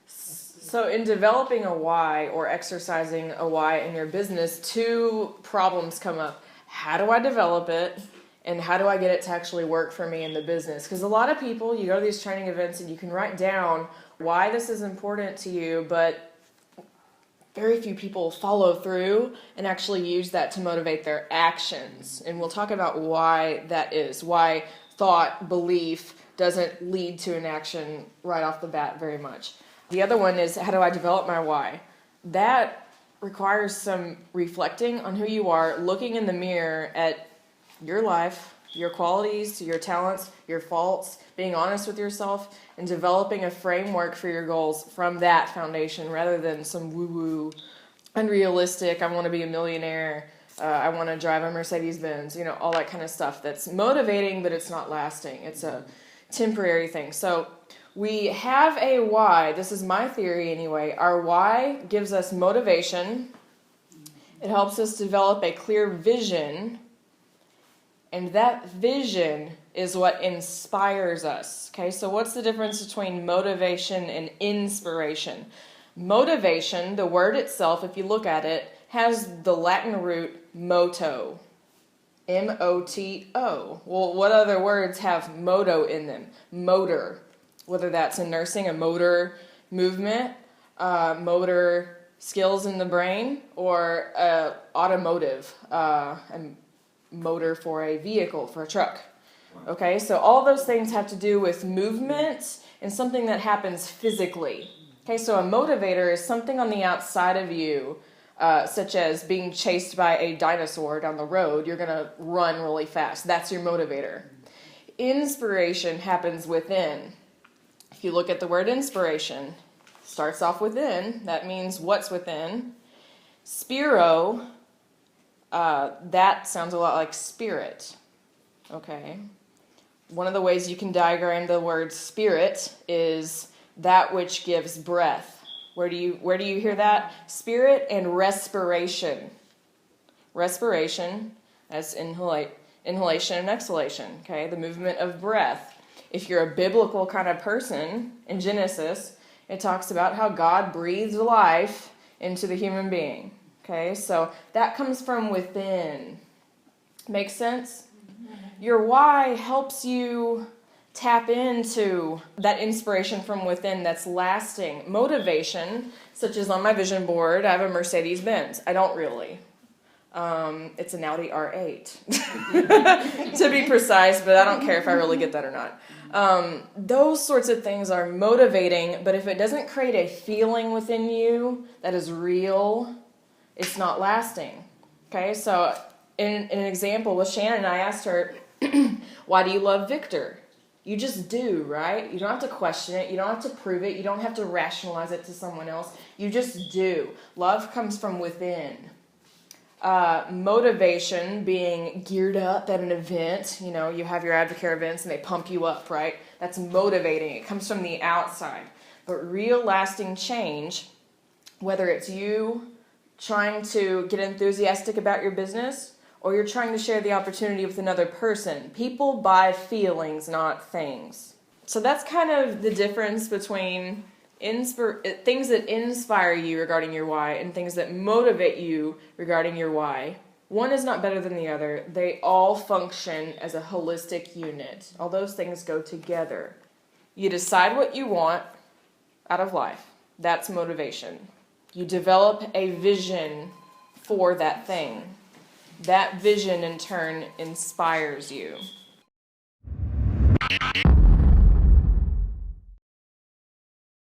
So in developing a why or exercising a why in your business, two problems come up. How do I develop it? And how do I get it to actually work for me in the business? Because a lot of people, you go to these training events and you can write down why this is important to you, but very few people follow through and actually use that to motivate their actions. And we'll talk about why that is, why thought, belief doesn't lead to an action right off the bat very much. The other one is, how do I develop my why? That requires some reflecting on who you are, looking in the mirror at your life, your qualities, your talents, your faults, being honest with yourself, and developing a framework for your goals from that foundation rather than some woo-woo, unrealistic, I want to be a millionaire, I want to drive a Mercedes-Benz, all that kind of stuff that's motivating, but it's not lasting. It's a temporary thing. So we have a why. This is my theory anyway. Our why gives us motivation. It helps us develop a clear vision. And that vision is what inspires us. Okay, so what's the difference between motivation and inspiration? Motivation, the word itself, if you look at it, has the Latin root moto. M-O-T-O. Well, what other words have moto in them? Motor. Whether that's in nursing, a motor movement, motor skills in the brain, or automotive, a motor for a vehicle, for a truck. Okay, so all those things have to do with movement and something that happens physically. Okay, so a motivator is something on the outside of you, such as being chased by a dinosaur down the road. You're going to run really fast. That's your motivator. Inspiration happens within. If you look at the word inspiration, starts off within. That means what's within. Spiro, that sounds a lot like spirit. Okay. One of the ways you can diagram the word spirit is that which gives breath. Where do you hear that? Spirit and respiration. Respiration, that's inhalation and exhalation. Okay, the movement of breath. If you're a biblical kind of person, in Genesis, it talks about how God breathed life into the human being. Okay, so that comes from within. Make sense? Your why helps you tap into that inspiration from within that's lasting. Motivation, such as on my vision board, I have a Mercedes-Benz. I don't really. It's an Audi R8, to be precise, but I don't care if I really get that or not. Those sorts of things are motivating, but if it doesn't create a feeling within you that is real, it's not lasting. Okay, so in an example with Shannon, I asked her, why do you love Victor? You just do, right? You don't have to question it. You don't have to prove it. You don't have to rationalize it to someone else. You just do. Love comes from within. Motivation, being geared up at an event. You have your Advocare events and they pump you up, right? That's motivating. It comes from the outside. But real lasting change, whether it's you trying to get enthusiastic about your business or you're trying to share the opportunity with another person, people buy feelings, not things. So that's kind of the difference between things that inspire you regarding your why and things that motivate you regarding your why. One is not better than the other. They all function as a holistic unit. All those things go together. You decide what you want out of life. That's motivation. You develop a vision for that thing. That vision, in turn, inspires you.